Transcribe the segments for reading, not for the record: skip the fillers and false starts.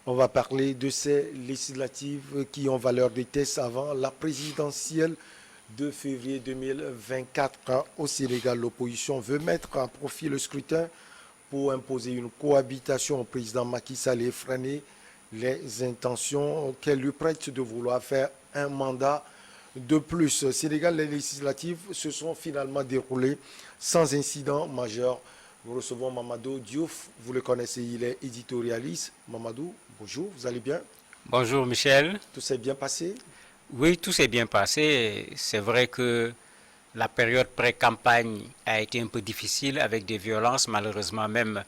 On va parler de ces législatives qui ont valeur de test avant la présidentielle de février 2024 au Sénégal. L'opposition veut mettre à profit le scrutin pour imposer une cohabitation au président Macky Sall et freiner les intentions qu'elle lui prête de vouloir faire un mandat de plus. Au Sénégal, les législatives se sont finalement déroulées sans incident majeur. Nous recevons Mamadou Diouf, vous le connaissez, il est éditorialiste. Mamadou, bonjour, vous allez bien? Bonjour Michel. Tout s'est bien passé? Oui, tout s'est bien passé. C'est vrai que la période pré-campagne a été un peu difficile avec des violences, malheureusement même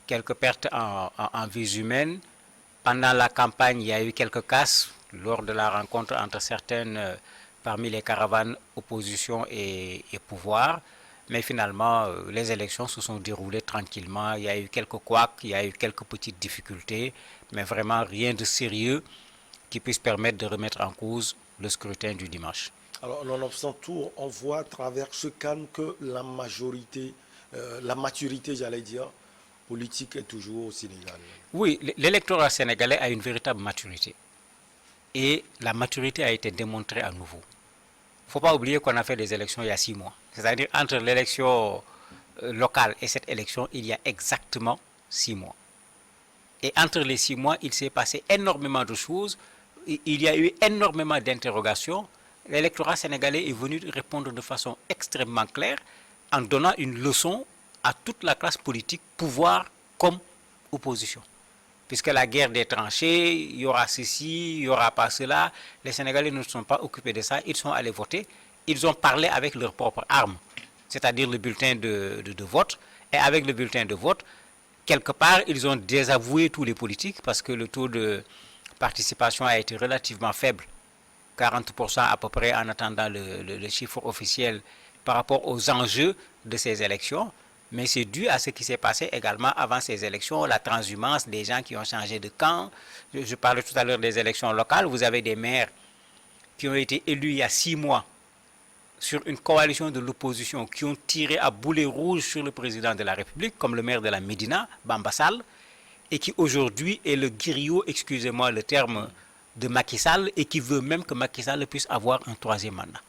quelques pertes en vies humaines. Pendant la campagne, il y a eu quelques casses lors de la rencontre entre certaines parmi les caravanes opposition et pouvoir. Mais finalement, les élections se sont déroulées tranquillement. Il y a eu quelques couacs, il y a eu quelques petites difficultés, mais vraiment rien de sérieux qui puisse permettre de remettre en cause le scrutin du dimanche. Alors, nonobstant tout, on voit à travers ce calme que la majorité, la maturité, j'allais dire, politique est toujours au Sénégal. Oui, l'électorat sénégalais a une véritable maturité. Et la maturité a été démontrée à nouveau. Il ne faut pas oublier qu'on a fait des élections il y a 6 mois. C'est-à-dire entre l'élection locale et cette élection, il y a exactement 6 mois. Et entre les 6 mois, il s'est passé énormément de choses. Il y a eu énormément d'interrogations. L'électorat sénégalais est venu répondre de façon extrêmement claire en donnant une leçon à toute la classe politique, pouvoir comme opposition. Puisque la guerre des tranchées, il y aura ceci, il n'y aura pas cela. Les Sénégalais ne se sont pas occupés de ça. Ils sont allés voter. Ils ont parlé avec leurs propres armes, c'est-à-dire le bulletin de vote. Et avec le bulletin de vote, quelque part, ils ont désavoué tous les politiques parce que le taux de participation a été relativement faible, 40% à peu près en attendant le chiffre officiel par rapport aux enjeux de ces élections. Mais c'est dû à ce qui s'est passé également avant ces élections, la transhumance des gens qui ont changé de camp. Je parlais tout à l'heure des élections locales. Vous avez des maires qui ont été élus il y a 6 mois sur une coalition de l'opposition qui ont tiré à boulet rouge sur le président de la République, comme le maire de la Médina, Bamba Sall, et qui aujourd'hui est le griot, excusez-moi le terme, de Macky Sall, et qui veut même que Macky Sall puisse avoir un 3e mandat.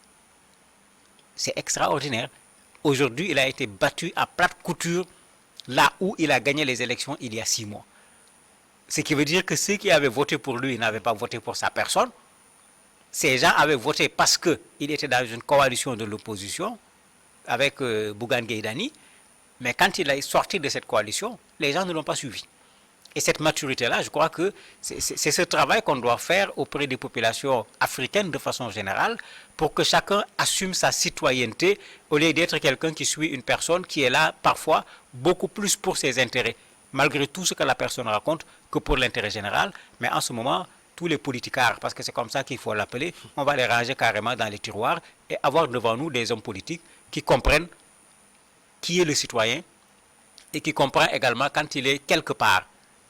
C'est extraordinaire. Aujourd'hui, il a été battu à plate couture là où il a gagné les élections il y a 6 mois. Ce qui veut dire que ceux qui avaient voté pour lui n'avaient pas voté pour sa personne. Ces gens avaient voté parce qu'il était dans une coalition de l'opposition avec Bougane Gueye Dany. Mais quand il est sorti de cette coalition, les gens ne l'ont pas suivi. Et cette maturité-là, je crois que c'est ce travail qu'on doit faire auprès des populations africaines de façon générale pour que chacun assume sa citoyenneté au lieu d'être quelqu'un qui suit une personne qui est là parfois beaucoup plus pour ses intérêts, malgré tout ce que la personne raconte, que pour l'intérêt général. Mais en ce moment, tous les politicards, parce que c'est comme ça qu'il faut l'appeler, on va les ranger carrément dans les tiroirs et avoir devant nous des hommes politiques qui comprennent qui est le citoyen et qui comprennent également quand il est quelque part.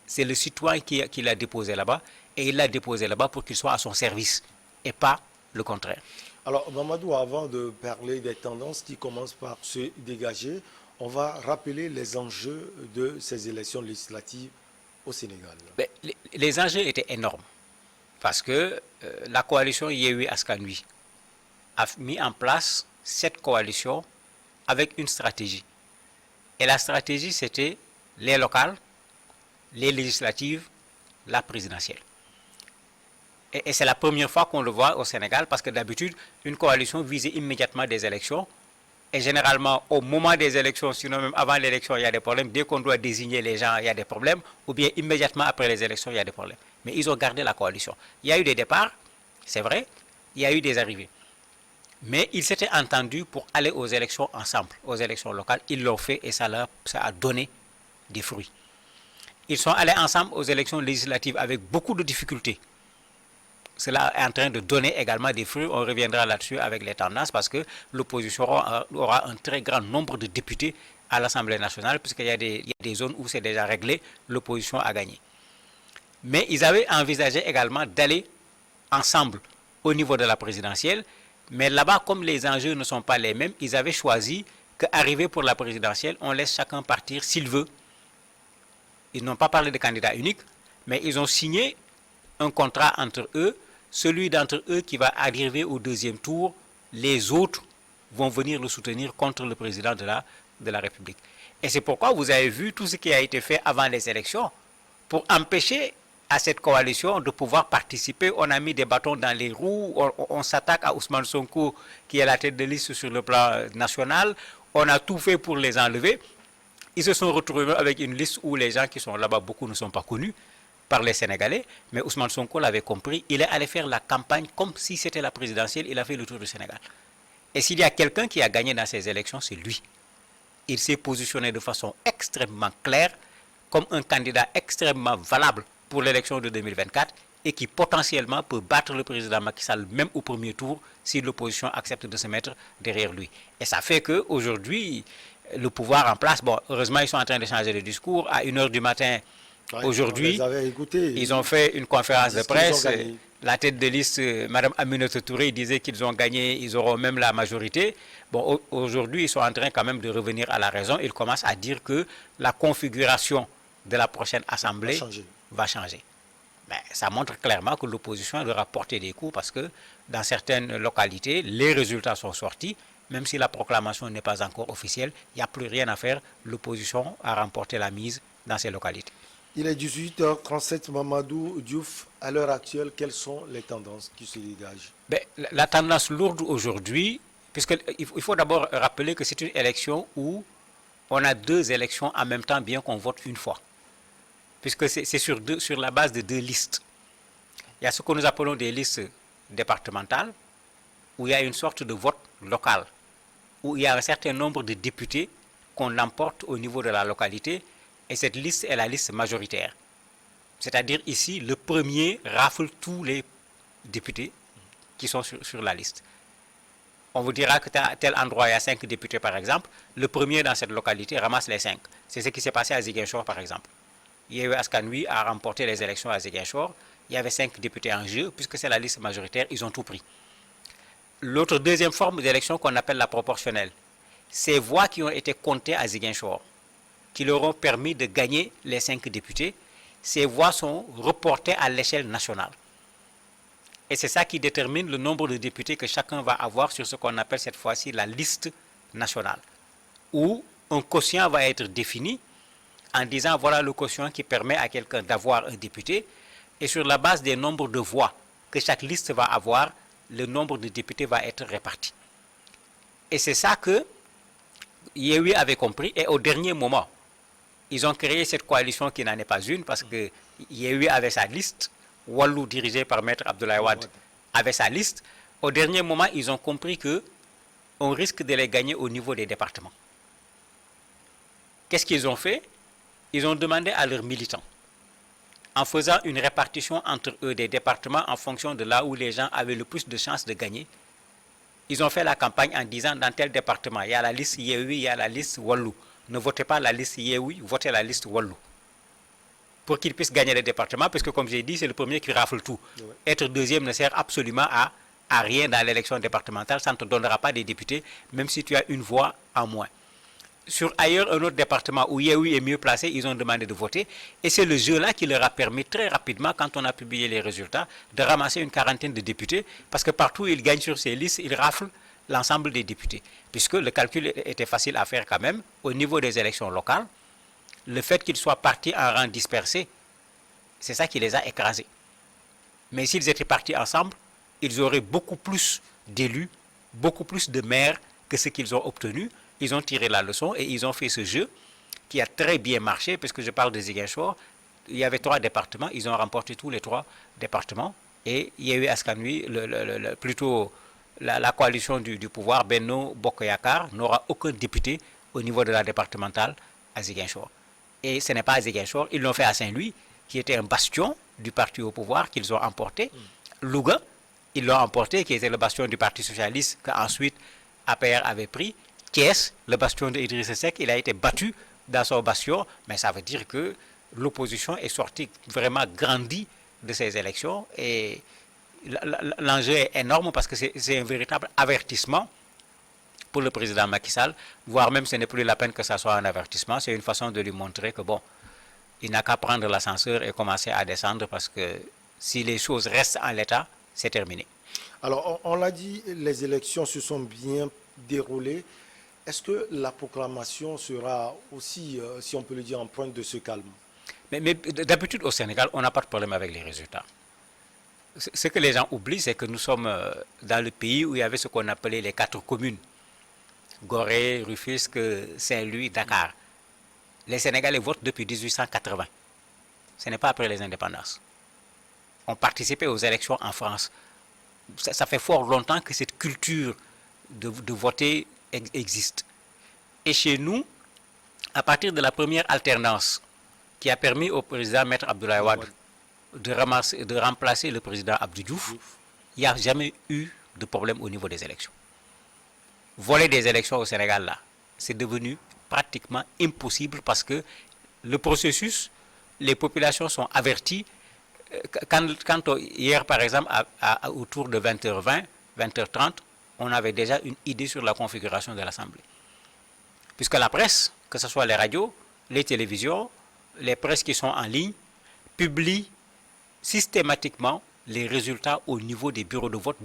C'est le citoyen qui l'a déposé là-bas et il l'a déposé là-bas pour qu'il soit à son service et pas le contraire. Alors, Mamadou, avant de parler des tendances qui commencent par se dégager, on va rappeler les enjeux de ces élections législatives au Sénégal. Les enjeux étaient énormes parce que la coalition Yewwi Askan Wi a mis en place cette coalition avec une stratégie. Et la stratégie, c'était les locales, les législatives, la présidentielle. Et c'est la première fois qu'on le voit au Sénégal parce que d'habitude, une coalition visait immédiatement des élections. Et généralement, au moment des élections, sinon même avant l'élection, il y a des problèmes. Dès qu'on doit désigner les gens, il y a des problèmes. Ou bien immédiatement après les élections, il y a des problèmes. Mais ils ont gardé la coalition. Il y a eu des départs, c'est vrai. Il y a eu des arrivées. Mais ils s'étaient entendus pour aller aux élections ensemble, aux élections locales. Ils l'ont fait et ça a donné des fruits. Ils sont allés ensemble aux élections législatives avec beaucoup de difficultés. Cela est en train de donner également des fruits. On reviendra là-dessus avec les tendances parce que l'opposition aura un très grand nombre de députés à l'Assemblée nationale puisqu'il y a des zones où c'est déjà réglé, l'opposition a gagné. Mais ils avaient envisagé également d'aller ensemble au niveau de la présidentielle. Mais là-bas, comme les enjeux ne sont pas les mêmes, ils avaient choisi qu'arrivé pour la présidentielle, on laisse chacun partir s'il veut. Ils n'ont pas parlé de candidat unique, mais ils ont signé un contrat entre eux. Celui d'entre eux qui va arriver au deuxième tour, les autres vont venir le soutenir contre le président de la République. Et c'est pourquoi vous avez vu tout ce qui a été fait avant les élections pour empêcher à cette coalition de pouvoir participer. On a mis des bâtons dans les roues, on s'attaque à Ousmane Sonko qui est la tête de liste sur le plan national, on a tout fait pour les enlever. Ils se sont retrouvés avec une liste où les gens qui sont là-bas, beaucoup ne sont pas connus par les Sénégalais, mais Ousmane Sonko l'avait compris, il est allé faire la campagne comme si c'était la présidentielle, il a fait le tour du Sénégal. Et s'il y a quelqu'un qui a gagné dans ces élections, c'est lui. Il s'est positionné de façon extrêmement claire comme un candidat extrêmement valable pour l'élection de 2024 et qui potentiellement peut battre le président Macky Sall même au premier tour si l'opposition accepte de se mettre derrière lui. Et ça fait qu'aujourd'hui, le pouvoir en place, bon, heureusement ils sont en train de changer de discours, à 1h du matin, aujourd'hui, ils ont fait une conférence de presse. La tête de liste, Mme Aminata Touré, disait qu'ils ont gagné, ils auront même la majorité. Bon, aujourd'hui, ils sont en train quand même de revenir à la raison. Ils commencent à dire que la configuration de la prochaine Assemblée va changer. Mais ça montre clairement que l'opposition leur a porté des coups parce que dans certaines localités, les résultats sont sortis. Même si la proclamation n'est pas encore officielle, il n'y a plus rien à faire. L'opposition a remporté la mise dans ces localités. Il est 18h37, Mamadou Diouf. À l'heure actuelle, quelles sont les tendances qui se dégagent? La tendance lourde aujourd'hui, puisqu'il faut d'abord rappeler que c'est une élection où on a deux élections en même temps, bien qu'on vote une fois. Puisque c'est sur la base de deux listes. Il y a ce que nous appelons des listes départementales, où il y a une sorte de vote local, où il y a un certain nombre de députés qu'on emporte au niveau de la localité, et cette liste est la liste majoritaire. C'est-à-dire ici, le premier rafle tous les députés qui sont sur la liste. On vous dira que à tel endroit, il y a 5 députés par exemple, le premier dans cette localité ramasse les 5. C'est ce qui s'est passé à Ziguinchor par exemple. Yewwi Askan Wi a remporté les élections à Ziguinchor, il y avait 5 députés en jeu, puisque c'est la liste majoritaire, ils ont tout pris. L'autre deuxième forme d'élection qu'on appelle la proportionnelle, ces voix qui ont été comptées à Ziguinchor, qui leur ont permis de gagner les 5 députés, ces voix sont reportées à l'échelle nationale. Et c'est ça qui détermine le nombre de députés que chacun va avoir sur ce qu'on appelle cette fois-ci la liste nationale, où un quotient va être défini en disant voilà le quotient qui permet à quelqu'un d'avoir un député, et sur la base des nombres de voix que chaque liste va avoir, le nombre de députés va être réparti. Et c'est ça que Yewwi avait compris, et au dernier moment, ils ont créé cette coalition qui n'en est pas une, parce que Yewwi avait sa liste, Wallu dirigé par Maître Abdoulaye Wade avait sa liste. Au dernier moment, ils ont compris qu'on risque de les gagner au niveau des départements. Qu'est-ce qu'ils ont fait? Ils ont demandé à leurs militants, en faisant une répartition entre eux des départements en fonction de là où les gens avaient le plus de chances de gagner. Ils ont fait la campagne en disant dans tel département, il y a la liste Yewwi, il y a la liste Wallu. Ne votez pas la liste Yewwi, votez la liste Wallu. Pour qu'ils puissent gagner les départements, parce que comme j'ai dit, c'est le premier qui rafle tout. Ouais. Être deuxième ne sert absolument à rien dans l'élection départementale, ça ne te donnera pas des députés, même si tu as une voix en moins. Sur ailleurs, un autre département où Yewwi est mieux placé, ils ont demandé de voter. Et c'est le jeu-là qui leur a permis très rapidement, quand on a publié les résultats, de ramasser une quarantaine de députés, parce que partout où ils gagnent sur ces listes, ils raflent l'ensemble des députés. Puisque le calcul était facile à faire quand même, au niveau des élections locales, le fait qu'ils soient partis en rang dispersé, c'est ça qui les a écrasés. Mais s'ils étaient partis ensemble, ils auraient beaucoup plus d'élus, beaucoup plus de maires que ce qu'ils ont obtenu. Ils ont tiré la leçon et ils ont fait ce jeu qui a très bien marché, puisque je parle de Ziguinchor. Il y avait 3 départements, ils ont remporté tous les 3 départements. Et Yewwi Askan Wi, plutôt la coalition du pouvoir, Benno Bokk Yakaar, n'aura aucun député au niveau de la départementale à Ziguinchor. Et ce n'est pas à Ziguinchor, ils l'ont fait à Saint-Louis, qui était un bastion du parti au pouvoir qu'ils ont emporté. Louga, ils l'ont emporté, qui était le bastion du Parti socialiste, qu'ensuite APR avait pris. Thiès, le bastion d'Idrissa Seck, il a été battu dans son bastion, mais ça veut dire que l'opposition est sortie vraiment grandie de ces élections, et l'enjeu est énorme parce que c'est un véritable avertissement pour le président Macky Sall, voire même ce n'est plus la peine que ça soit un avertissement, c'est une façon de lui montrer que bon, il n'a qu'à prendre l'ascenseur et commencer à descendre parce que si les choses restent en l'état, c'est terminé. Alors, on l'a dit, les élections se sont bien déroulées. Est-ce que la proclamation sera aussi, si on peut le dire, empreinte de ce calme? Mais d'habitude au Sénégal, on n'a pas de problème avec les résultats. Ce que les gens oublient, c'est que nous sommes dans le pays où il y avait ce qu'on appelait les 4 communes. Gorée, Rufisque, Saint-Louis, Dakar. Les Sénégalais votent depuis 1880. Ce n'est pas après les indépendances. On participait aux élections en France. Ça fait fort longtemps que cette culture de voter existe. Et chez nous, à partir de la première alternance qui a permis au président Maître Abdoulaye Wade de remplacer le président Abdou Diouf, il n'y a jamais eu de problème au niveau des élections. Voler des élections au Sénégal, là, c'est devenu pratiquement impossible parce que le processus, les populations sont averties. Hier, par exemple, autour de 20h20, 20h30, on avait déjà une idée sur la configuration de l'Assemblée. Puisque la presse, que ce soit les radios, les télévisions, les presses qui sont en ligne, publient systématiquement les résultats au niveau des bureaux de vote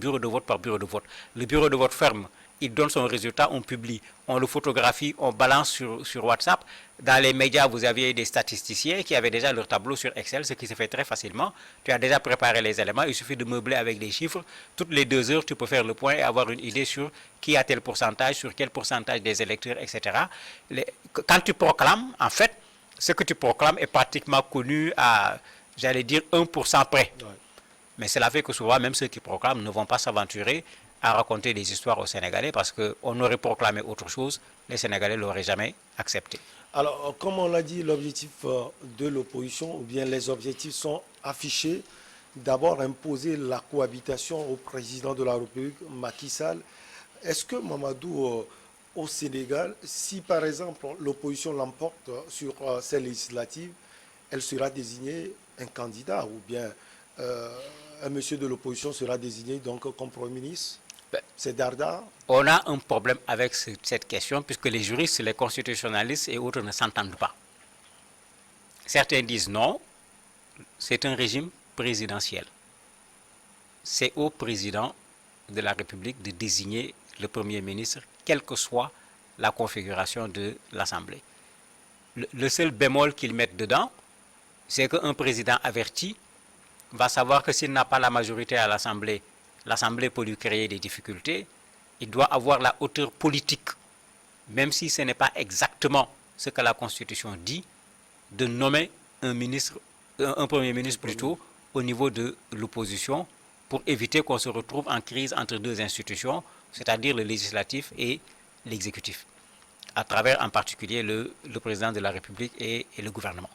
par bureau de vote. Le bureau de vote ferme, il donne son résultat, on publie, on le photographie, on balance sur WhatsApp. Dans les médias, vous aviez des statisticiens qui avaient déjà leur tableau sur Excel, ce qui se fait très facilement. Tu as déjà préparé les éléments, il suffit de meubler avec des chiffres. Toutes les 2 heures, tu peux faire le point et avoir une idée sur qui a tel pourcentage, sur quel pourcentage des électeurs, etc. Quand tu proclames, en fait, ce que tu proclames est pratiquement connu à, j'allais dire, 1% près. Ouais. Mais cela fait que souvent, même ceux qui proclament ne vont pas s'aventurer à raconter des histoires aux Sénégalais parce qu'on aurait proclamé autre chose, les Sénégalais ne l'auraient jamais accepté. Alors, comme on l'a dit, l'objectif de l'opposition, ou bien les objectifs sont affichés. D'abord, imposer la cohabitation au président de la République, Macky Sall. Est-ce que, Mamadou, au Sénégal, si par exemple l'opposition l'emporte sur ces législatives, elle sera désignée un candidat ou bien un monsieur de l'opposition sera désigné donc comme Premier ministre? C'est Darda. On a un problème avec cette question puisque les juristes, les constitutionnalistes et autres ne s'entendent pas. Certains disent non, c'est un régime présidentiel. C'est au président de la République de désigner le Premier ministre, quelle que soit la configuration de l'Assemblée. Le seul bémol qu'ils mettent dedans, c'est qu'un président averti va savoir que s'il n'a pas la majorité à l'Assemblée, l'Assemblée peut lui créer des difficultés. Il doit avoir la hauteur politique, même si ce n'est pas exactement ce que la Constitution dit, de nommer un Premier ministre plutôt au niveau de l'opposition pour éviter qu'on se retrouve en crise entre 2 institutions, c'est-à-dire le législatif et l'exécutif, à travers en particulier le président de la République et le gouvernement.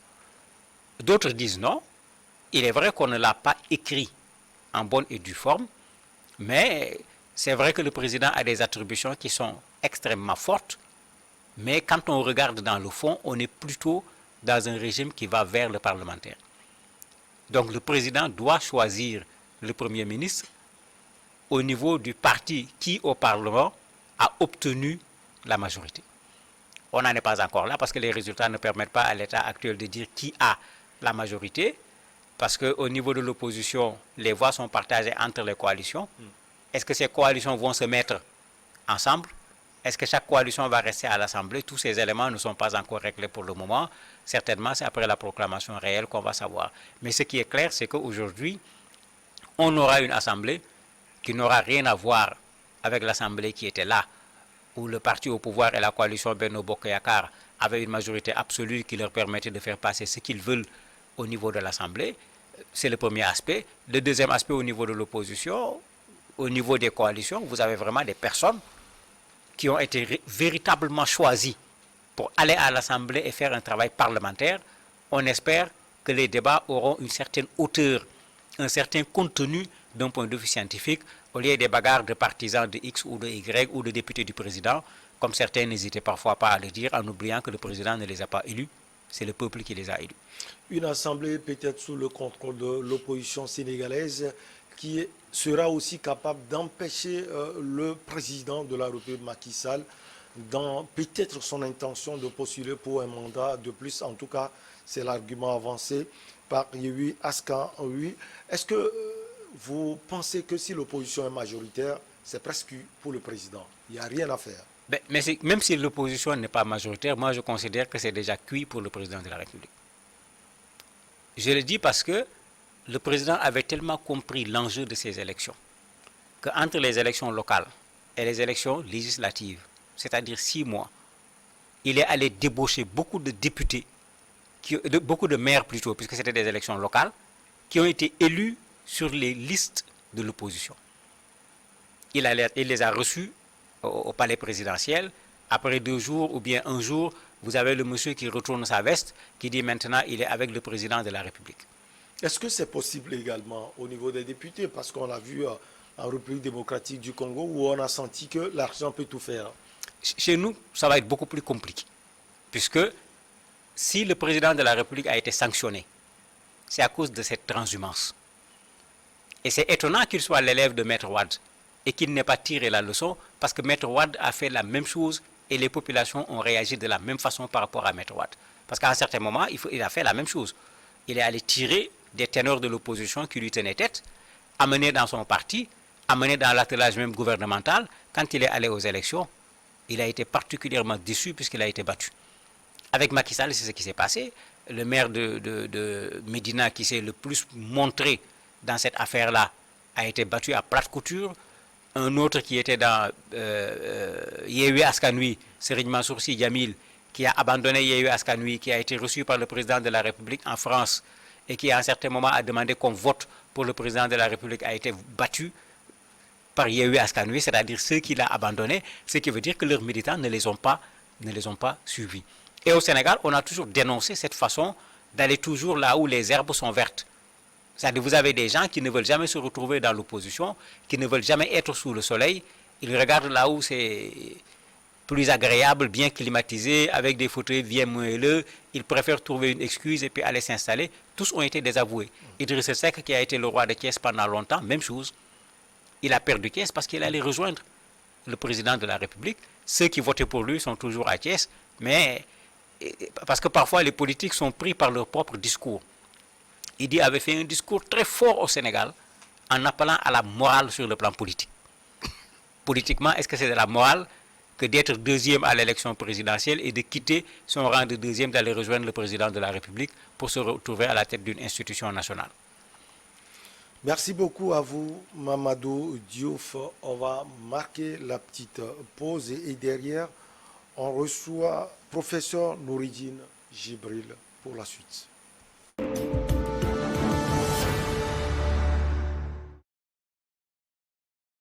D'autres disent non. Il est vrai qu'on ne l'a pas écrit en bonne et due forme, mais c'est vrai que le président a des attributions qui sont extrêmement fortes, mais quand on regarde dans le fond, on est plutôt dans un régime qui va vers le parlementaire. Donc le président doit choisir le Premier ministre au niveau du parti qui, au Parlement, a obtenu la majorité. On n'en est pas encore là parce que les résultats ne permettent pas à l'état actuel de dire qui a la majorité, parce qu'au niveau de l'opposition, les voix sont partagées entre les coalitions. Est-ce que ces coalitions vont se mettre ensemble? Est-ce que chaque coalition va rester à l'Assemblée? Tous ces éléments ne sont pas encore réglés pour le moment. Certainement, c'est après la proclamation réelle qu'on va savoir. Mais ce qui est clair, c'est qu'aujourd'hui, on aura une Assemblée qui n'aura rien à voir avec l'Assemblée qui était là, où le parti au pouvoir et la coalition Benno Bokk Yakaar avaient une majorité absolue qui leur permettait de faire passer ce qu'ils veulent au niveau de l'Assemblée. C'est le premier aspect. Le deuxième aspect, au niveau de l'opposition, au niveau des coalitions, vous avez vraiment des personnes qui ont été véritablement choisies pour aller à l'Assemblée et faire un travail parlementaire. On espère que les débats auront une certaine hauteur, un certain contenu d'un point de vue scientifique, au lieu des bagarres de partisans de X ou de Y ou de députés du président, comme certains n'hésitaient parfois pas à le dire, en oubliant que le président ne les a pas élus. C'est le peuple qui les a élus. Une assemblée peut-être sous le contrôle de l'opposition sénégalaise qui sera aussi capable d'empêcher le président de la République, Macky Sall, dans peut-être son intention de postuler pour un mandat de plus. En tout cas, C'est l'argument avancé par Yewwi Askan Wi. Est-ce que vous pensez que si l'opposition est majoritaire, c'est presque cuit pour le président? Il n'y a rien à faire. Ben, mais même si l'opposition n'est pas majoritaire, moi je considère que c'est déjà cuit pour le président de la République. Je le dis parce que le président avait tellement compris l'enjeu de ces élections qu'entre les élections locales et les élections législatives, c'est-à-dire 6 mois, il est allé débaucher beaucoup de députés, beaucoup de maires plutôt, puisque c'était des élections locales, qui ont été élus sur les listes de l'opposition. Il les a reçus au palais présidentiel. Après 2 jours ou bien 1 jour, vous avez le monsieur qui retourne sa veste, qui dit maintenant il est avec le président de la République. Est-ce que c'est possible également au niveau des députés? Parce qu'on l'a vu en République démocratique du Congo où on a senti que l'argent peut tout faire. Chez nous, ça va être beaucoup plus compliqué. Puisque si le président de la République a été sanctionné, c'est à cause de cette transhumance. Et c'est étonnant qu'il soit l'élève de Maître Wade et qu'il n'ait pas tiré la leçon parce que Maître Wade a fait la même chose et les populations ont réagi de la même façon par rapport à Maître Wade. Parce qu'à un certain moment, il a fait la même chose. Il est allé tirer des ténors de l'opposition qui lui tenaient tête, amener dans son parti, amener dans l'attelage même gouvernemental. Quand il est allé aux élections, il a été particulièrement déçu puisqu'il a été battu. Avec Macky Sall, c'est ce qui s'est passé. Le maire de Médina qui s'est le plus montré dans cette affaire-là a été battu à plate couture. Un autre qui était dans Yewwi Askan Wi, Serigne Mansour Sy Djamil, qui a abandonné Yewwi Askan Wi, qui a été reçu par le président de la République en France et qui à un certain moment a demandé qu'on vote pour le président de la République, a été battu par Yewwi Askan Wi, c'est-à-dire ceux qui l'ont abandonné, ce qui veut dire que leurs militants ne les ont pas suivis. Et au Sénégal, on a toujours dénoncé cette façon d'aller toujours là où les herbes sont vertes. C'est-à-dire que vous avez des gens qui ne veulent jamais se retrouver dans l'opposition, qui ne veulent jamais être sous le soleil. Ils regardent là où c'est plus agréable, bien climatisé, avec des fauteuils bien moelleux. Ils préfèrent trouver une excuse et puis aller s'installer. Tous ont été désavoués. Idrissa Seck, qui a été le roi de Thiès pendant longtemps, même chose. Il a perdu Thiès parce qu'il allait rejoindre le président de la République. Ceux qui votaient pour lui sont toujours à Thiès, mais parce que parfois les politiques sont pris par leur propre discours. Idi avait fait un discours très fort au Sénégal en appelant à la morale sur le plan politique. Politiquement, est-ce que c'est de la morale que d'être deuxième à l'élection présidentielle et de quitter son rang de deuxième, d'aller rejoindre le président de la République pour se retrouver à la tête d'une institution nationale? Merci beaucoup à vous, Mamadou Diouf. On va marquer la petite pause et derrière, on reçoit professeur Nouridine Jibril pour la suite.